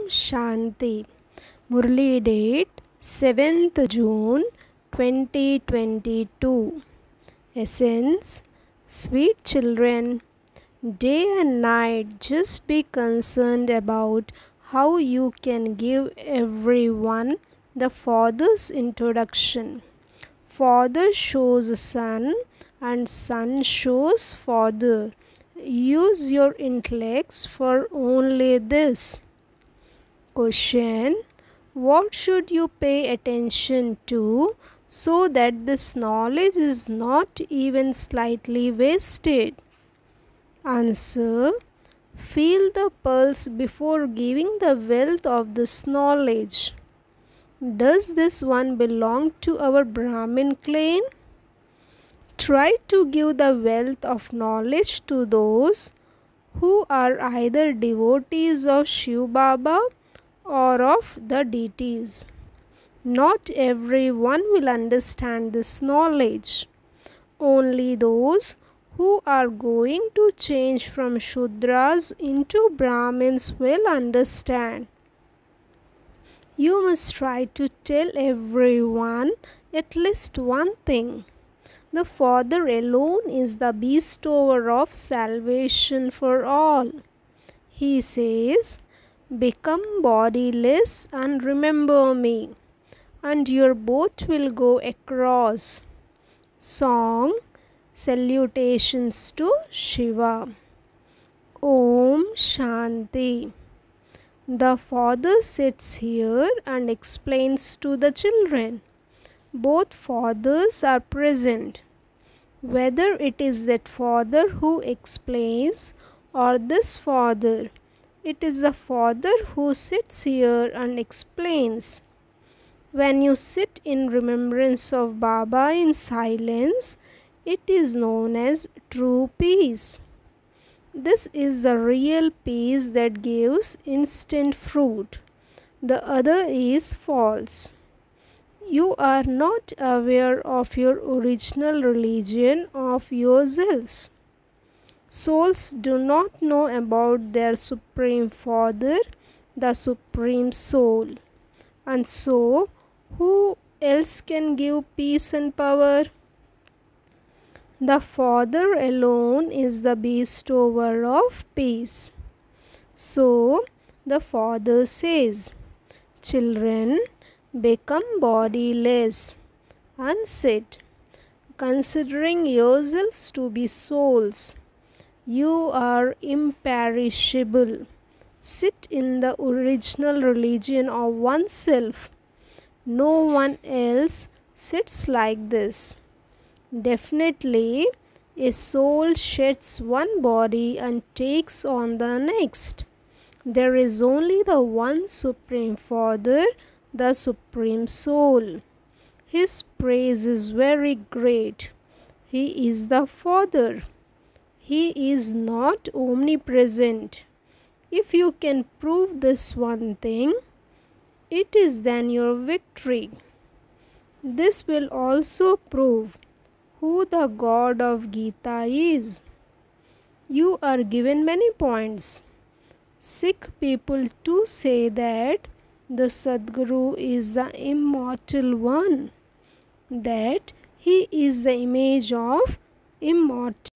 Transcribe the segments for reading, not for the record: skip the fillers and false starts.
Shanti. Murli date 7th June 2022. Essence: sweet children, day and night just be concerned about how you can give everyone the Father's introduction. Father shows Son and Son shows Father. Use your intellects for only this. Question: what should you pay attention to so that this knowledge is not even slightly wasted? Answer: feel the pulse before giving the wealth of this knowledge. Does this one belong to our Brahmin clan? Try to give the wealth of knowledge to those who are either devotees of Shiv Baba or of the deities. Not everyone will understand this knowledge. Only those who are going to change from Shudras into Brahmins will understand. You must try to tell everyone at least one thing. The Father alone is the bestower of salvation for all. He says, "Become bodiless and remember me, and your boat will go across." Song: Salutations to Shiva. Om Shanti. The Father sits here and explains to the children. Both fathers are present. Whether it is that Father who explains or this Father, it is the Father who sits here and explains. When you sit in remembrance of Baba in silence, it is known as true peace. This is the real peace that gives instant fruit. The other is false. You are not aware of your original religion of yourselves. Souls do not know about their Supreme Father, the Supreme Soul. And so, who else can give peace and power? The Father alone is the bestower of peace. So, the Father says, "Children, become bodiless and sit, considering yourselves to be souls. You are imperishable. Sit in the original religion of oneself. No one else sits like this. Definitely, a soul sheds one body and takes on the next. There is only the one Supreme Father, the Supreme Soul. His praise is very great. He is the Father. He is not omnipresent. If you can prove this one thing, it is then your victory. This will also prove who the God of Gita is. You are given many points. Sikh people too say that the Sadguru is the immortal one, that he is the image of immortal.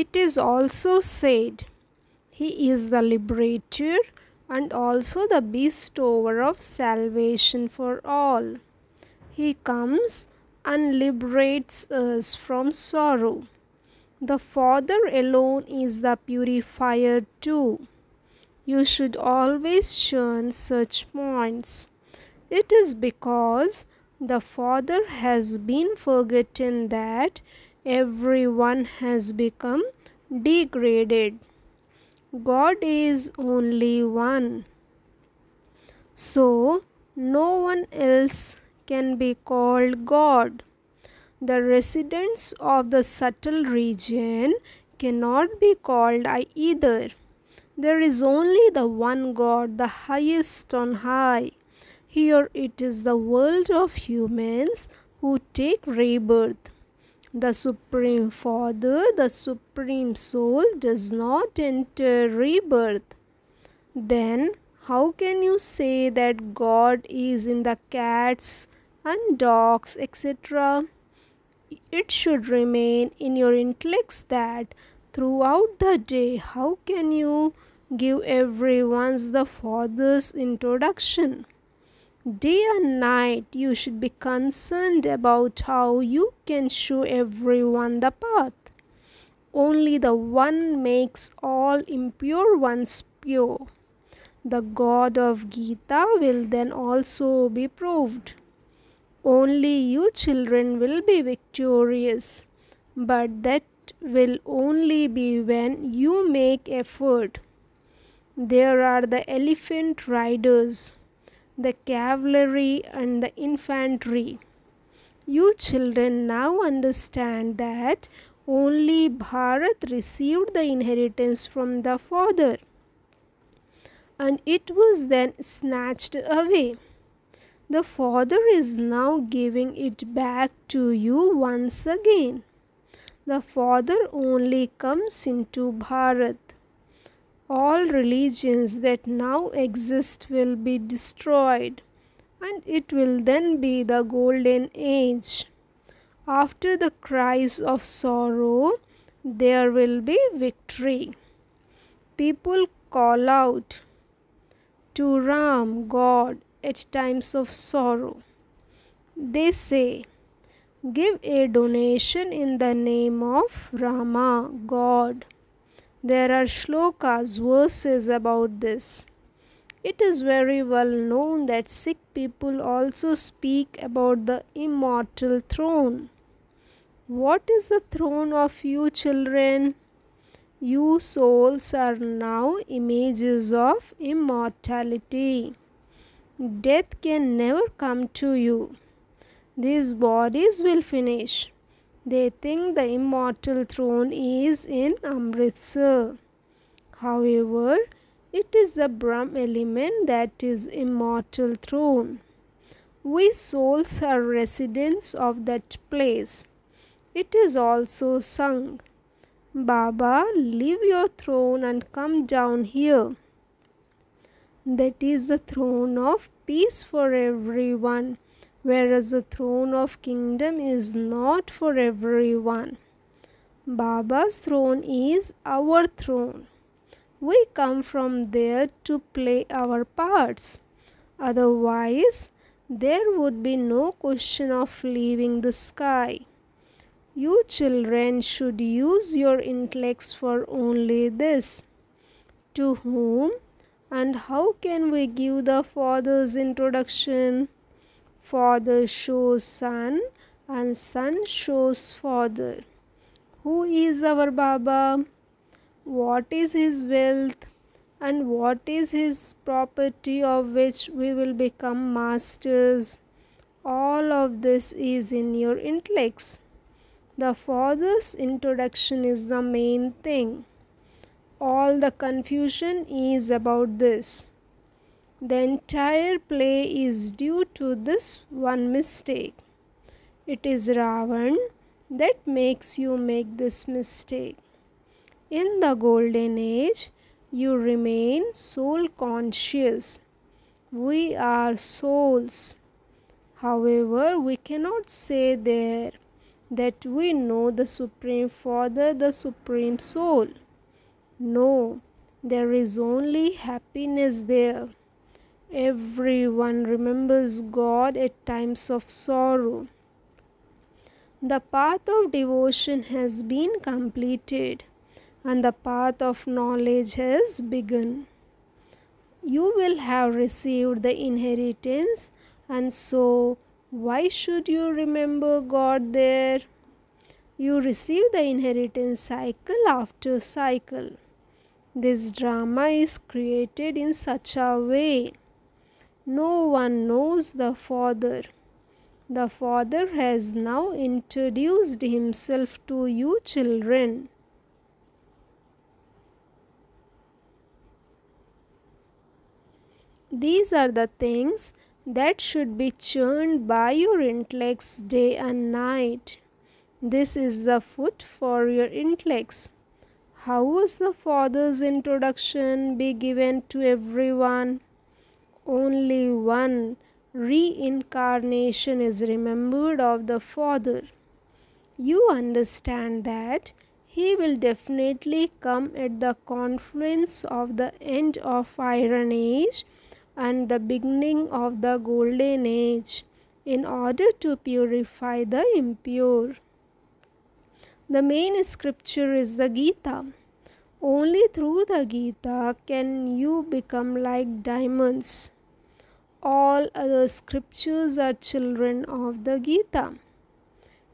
It is also said he is the liberator and also the bestower of salvation for all. He comes and liberates us from sorrow. The Father alone is the purifier too. You should always shun such points. It is because the Father has been forgotten that everyone has become degraded. God is only one. So, no one else can be called God. The residents of the subtle region cannot be called either. There is only the one God, the highest on high. Here it is the world of humans who take rebirth. The Supreme Father, the Supreme Soul, does not enter rebirth. Then, how can you say that God is in the cats and dogs, etc.? It should remain in your intellects that throughout the day, how can you give everyone's the Father's introduction? Day and night, you should be concerned about how you can show everyone the path. Only the one makes all impure ones pure. The God of Gita will then also be proved. Only you children will be victorious, but that will only be when you make effort. There are the elephant riders, the cavalry and the infantry. You children now understand that only Bharat received the inheritance from the father, and it was then snatched away. The Father is now giving it back to you once again. The Father only comes into Bharat. All religions that now exist will be destroyed, and it will then be the golden age. After the cries of sorrow, there will be victory. People call out to Ram, God, at times of sorrow. They say, give a donation in the name of Rama, God. There are shlokas, verses about this. It is very well known that Sikh people also speak about the immortal throne. What is the throne of you children? You souls are now images of immortality. Death can never come to you. These bodies will finish. They think the immortal throne is in Amritsar. However, it is the Brahm element that is immortal throne. We souls are residents of that place. It is also sung, Baba, leave your throne and come down here. That is the throne of peace for everyone, whereas the throne of kingdom is not for everyone. Baba's throne is our throne. We come from there to play our parts. Otherwise, there would be no question of leaving the sky. You children should use your intellects for only this. To whom and how can we give the Father's introduction? Father shows Son and Son shows Father. Who is our Baba? What is his wealth? And what is his property of which we will become masters? All of this is in your intellects. The Father's introduction is the main thing. All the confusion is about this. The entire play is due to this one mistake. It is Ravan that makes you make this mistake. In the golden age, you remain soul conscious. We are souls. However, we cannot say there that we know the Supreme Father, the Supreme Soul. No, there is only happiness there. Everyone remembers God at times of sorrow. The path of devotion has been completed, and the path of knowledge has begun. You will have received the inheritance, and so why should you remember God there? You receive the inheritance cycle after cycle. This drama is created in such a way. No one knows the Father. The Father has now introduced himself to you children. These are the things that should be churned by your intellects day and night. This is the food for your intellects. How was the Father's introduction be given to everyone? Only one reincarnation is remembered of the Father. You understand that he will definitely come at the confluence of the end of Iron Age and the beginning of the Golden Age in order to purify the impure. The main scripture is the Gita. Only through the Gita can you become like diamonds. All other scriptures are children of the Gita.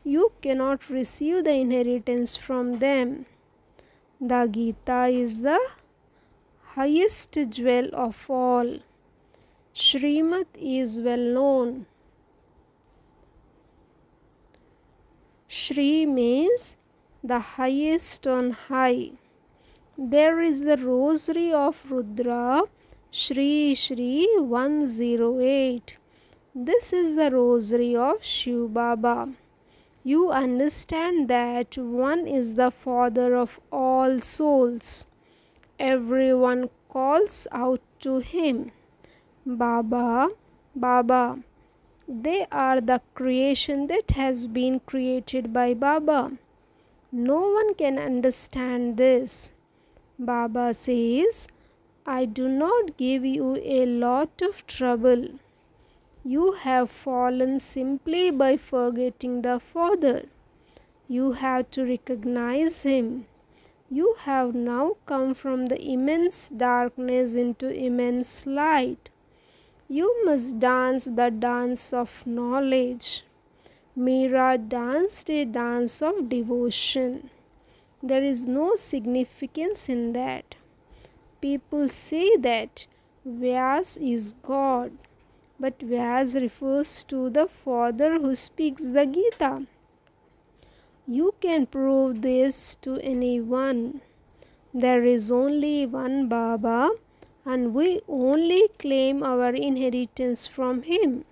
You cannot receive the inheritance from them. The Gita is the highest jewel of all. Srimad is well known. Shri means the highest on high. There is the rosary of Rudra, Shri Shri 108. This is the rosary of Shiv Baba. You understand that one is the Father of all souls. Everyone calls out to him, Baba, Baba. They are the creation that has been created by Baba. No one can understand this. Baba says, I do not give you a lot of trouble. You have fallen simply by forgetting the Father. You have to recognize him. You have now come from the immense darkness into immense light. You must dance the dance of knowledge. Meera danced a dance of devotion. There is no significance in that. People say that Vyas is God, but Vyas refers to the Father who speaks the Gita. You can prove this to anyone. There is only one Baba, and we only claim our inheritance from him.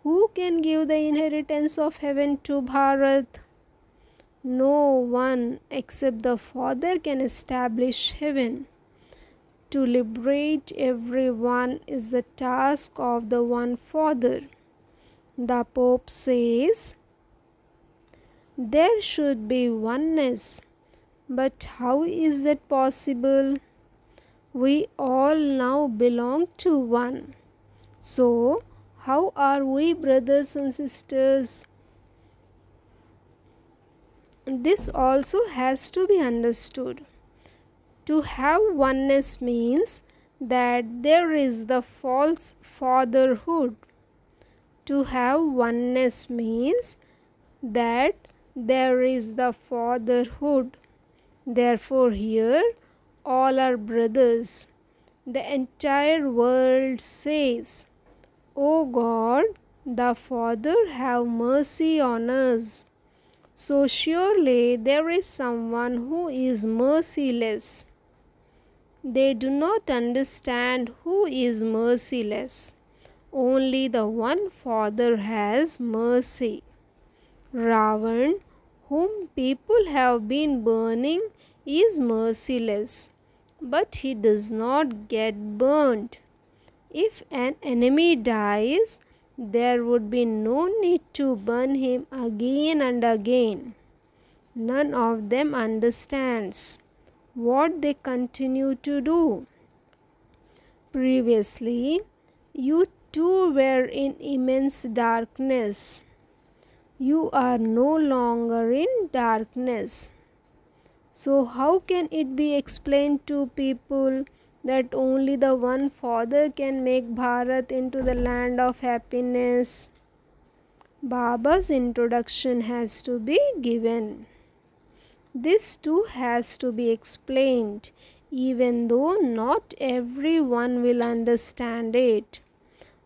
Who can give the inheritance of heaven to Bharat? No one except the Father can establish heaven. To liberate everyone is the task of the one Father. The Pope says, there should be oneness. But how is that possible? We all now belong to one. So, how are we brothers and sisters? This also has to be understood. To have oneness means that there is the false fatherhood. To have oneness means that there is the fatherhood. Therefore, here all are brothers. The entire world says, O God, the Father, have mercy on us. So surely there is someone who is merciless. They do not understand who is merciless. Only the one Father has mercy. Ravan, whom people have been burning, is merciless, but he does not get burned. If an enemy dies, there would be no need to burn him again and again. None of them understands what they continue to do. Previously, you too were in immense darkness. You are no longer in darkness. So how can it be explained to people that only the one Father can make Bharat into the land of happiness? Baba's introduction has to be given. This too has to be explained, even though not everyone will understand it.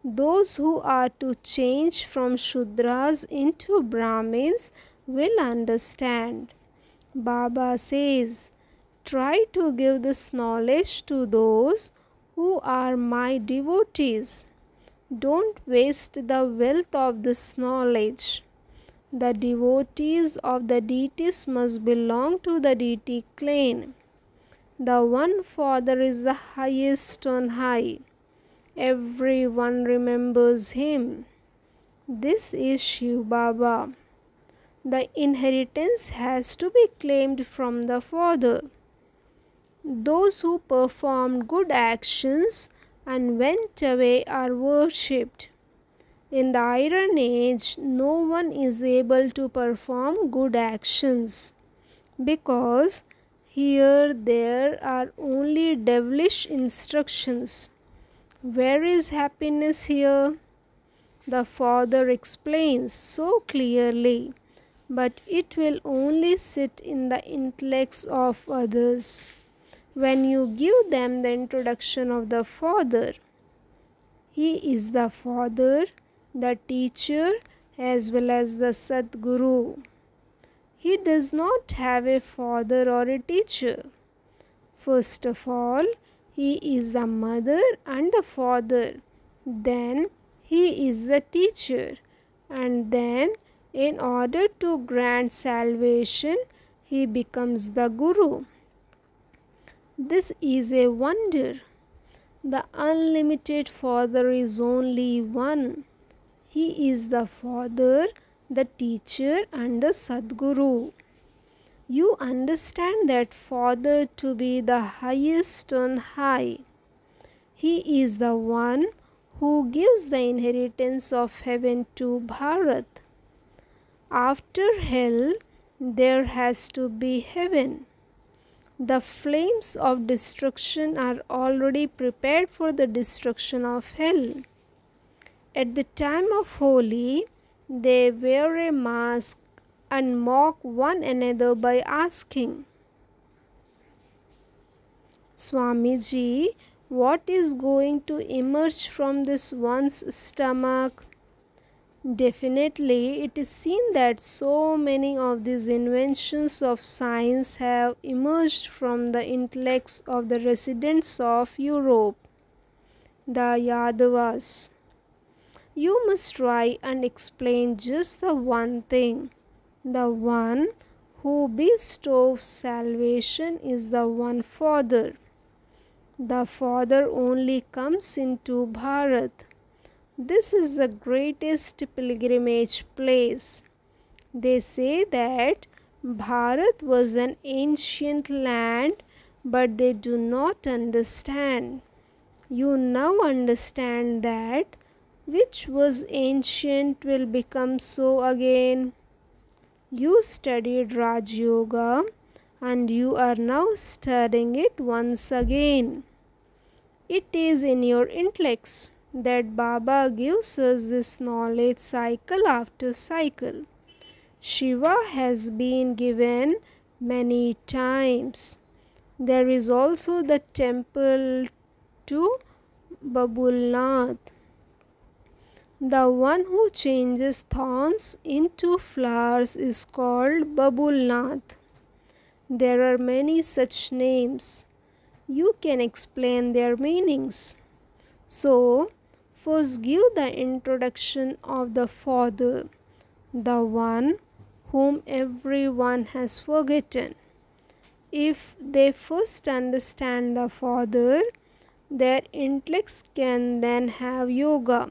Those who are to change from Shudras into Brahmins will understand. Baba says, try to give this knowledge to those who are my devotees. Don't waste the wealth of this knowledge. The devotees of the deities must belong to the deity clan. The one Father is the highest on high. Everyone remembers him. This is Shiv Baba. The inheritance has to be claimed from the Father. Those who performed good actions and went away are worshipped. In the Iron Age, no one is able to perform good actions because here there are only devilish instructions. Where is happiness here? The Father explains so clearly, but it will only sit in the intellects of others. When you give them the introduction of the Father, He is the Father, the teacher, as well as the Sadguru. He does not have a father or a teacher. First of all, He is the mother and the father. Then He is the teacher. And then, in order to grant salvation, He becomes the Guru. This is a wonder. The unlimited Father is only one. He is the Father, the teacher, and the Sadguru. You understand that Father to be the highest on high. He is the one who gives the inheritance of heaven to Bharat. After hell, there has to be heaven. The flames of destruction are already prepared for the destruction of hell. At the time of Holi, they wear a mask and mock one another by asking, Swamiji, what is going to emerge from this one's stomach? Definitely, it is seen that so many of these inventions of science have emerged from the intellects of the residents of Europe, the Yadavas. You must try and explain just the one thing. The one who bestows salvation is the one Father. The Father only comes into Bharat. This is the greatest pilgrimage place. They say that Bharat was an ancient land, but they do not understand. You now understand that which was ancient will become so again. You studied Raj Yoga and you are now studying it once again. It is in your intellects that Baba gives us this knowledge cycle after cycle. Shiva has been given many times. There is also the temple to Babulnath. The one who changes thorns into flowers is called Babulnath. There are many such names. You can explain their meanings. So, first give the introduction of the Father, the one whom everyone has forgotten. If they first understand the Father, their intellects can then have yoga.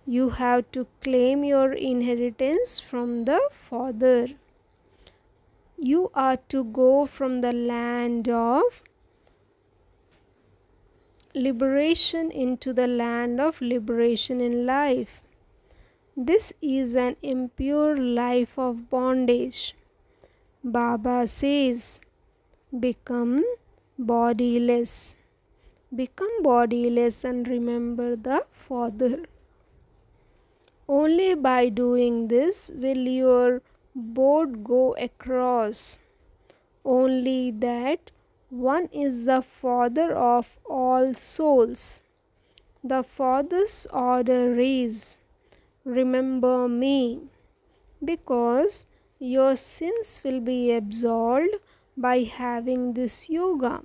You have to claim your inheritance from the Father. You are to go from the land of liberation into the land of liberation in life. This is an impure life of bondage. Baba says, become bodiless. Become bodiless and remember the Father. Only by doing this will your boat go across. Only that one is the Father of all souls. The Father's order is, remember me, because your sins will be absolved by having this yoga,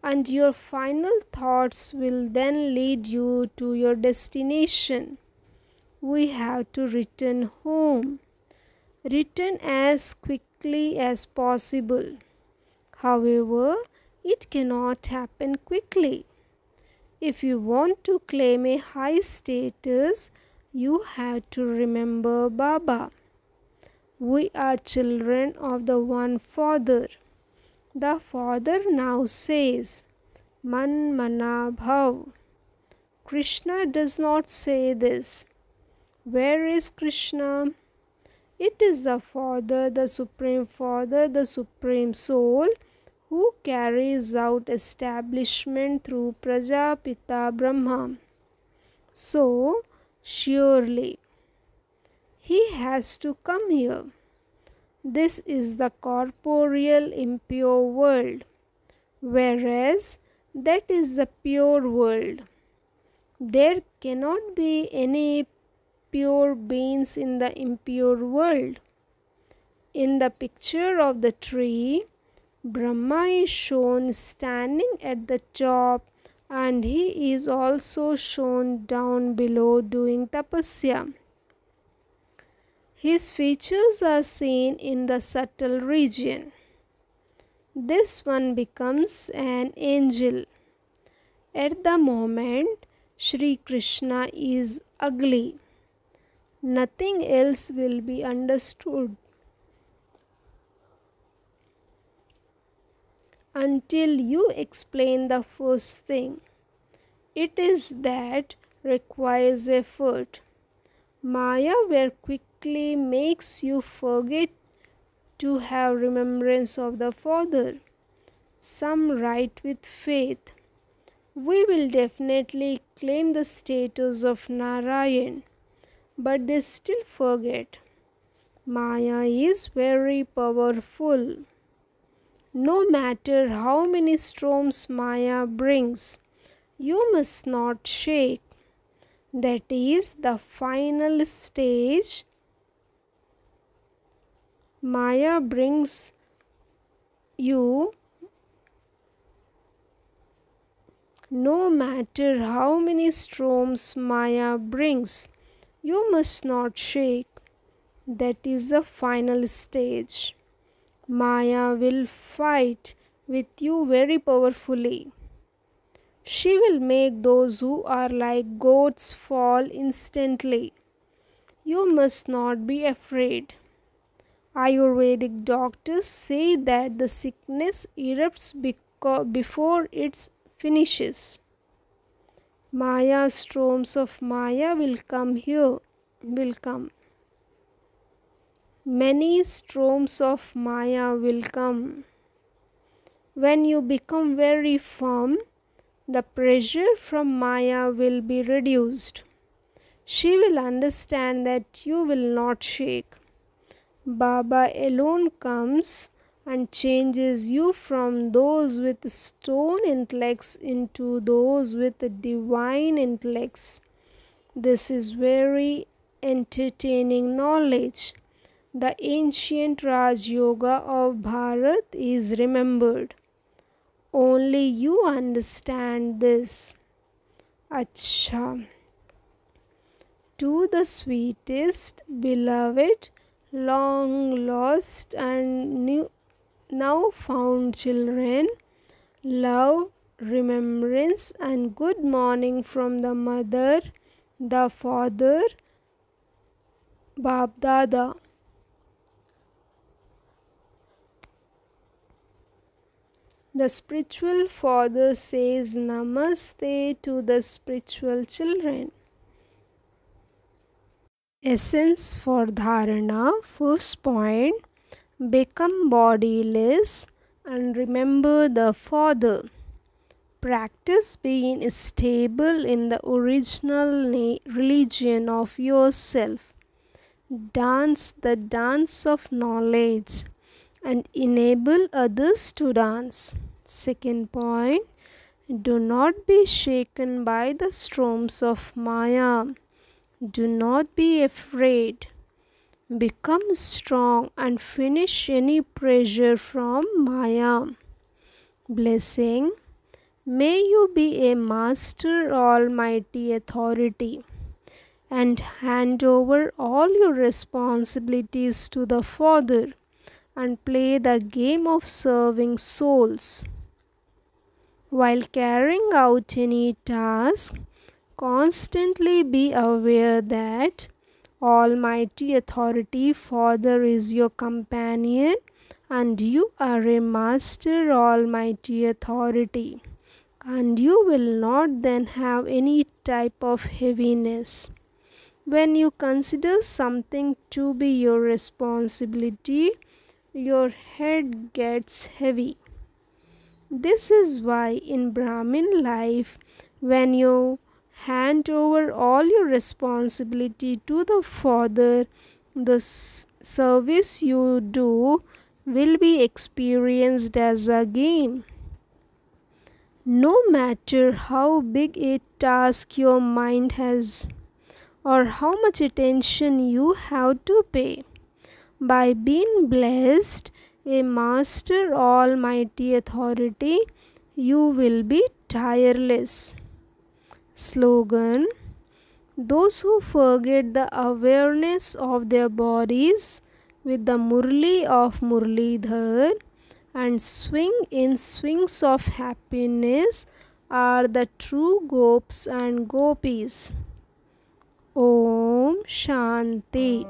and your final thoughts will then lead you to your destination. we have to return home. Return as quickly as possible. However, it cannot happen quickly. If you want to claim a high status, you have to remember Baba. We are children of the one Father. The Father now says, Man Mana Bhav. Krishna does not say this. Where is Krishna? It is the Father, the Supreme Father, the Supreme Soul, who carries out establishment through Prajapita Brahma. So, surely, he has to come here. This is the corporeal impure world, whereas that is the pure world. There cannot be any pure beings in the impure world. In the picture of the tree, Brahma is shown standing at the top, and he is also shown down below doing tapasya. His features are seen in the subtle region. This one becomes an angel. At the moment, Shri Krishna is ugly. Nothing else will be understood until you explain the first thing. It is that requires effort. Maya very quickly makes you forget to have remembrance of the Father. Some write with faith, we will definitely claim the status of Narayan, but they still forget. Maya is very powerful. No matter how many storms Maya brings, you must not shake. That is the final stage. Maya brings you. No matter how many storms Maya brings, you must not shake. That is the final stage. Maya will fight with you very powerfully. She will make those who are like goats fall instantly. You must not be afraid. Ayurvedic doctors say that the sickness erupts before it finishes. Maya, storms of Maya will come here, will come. Many storms of Maya will come. When you become very firm, the pressure from Maya will be reduced. She will understand that you will not shake. Baba alone comes and changes you from those with stone intellects into those with divine intellects. This is very entertaining knowledge. The ancient Raj Yoga of Bharat is remembered. Only you understand this. Acha. To the sweetest, beloved, long lost and now found children, love, remembrance and good morning from the mother, the father, Bap Dada. The spiritual father says Namaste to the spiritual children. Essence for Dharana. First point, become bodiless and remember the Father. Practice being stable in the original religion of yourself. Dance the dance of knowledge and enable others to dance. Second point, do not be shaken by the storms of Maya. Do not be afraid. Become strong and finish any pressure from Maya. Blessing. May you be a master almighty authority. and hand over all your responsibilities to the Father and play the game of serving souls. While carrying out any task, constantly be aware that Almighty Authority Father is your companion and you are a Master Almighty Authority, and you will not then have any type of heaviness. When you consider something to be your responsibility, your head gets heavy. This is why in Brahmin life, when you hand over all your responsibility to the Father, the service you do will be experienced as a game. No matter how big a task your mind has or how much attention you have to pay, by being blessed a Master Almighty Authority, you will be tireless. Slogan: those who forget the awareness of their bodies with the Murli of Murlidhar and swing in swings of happiness are the true Gops and Gopis. Om Shanti.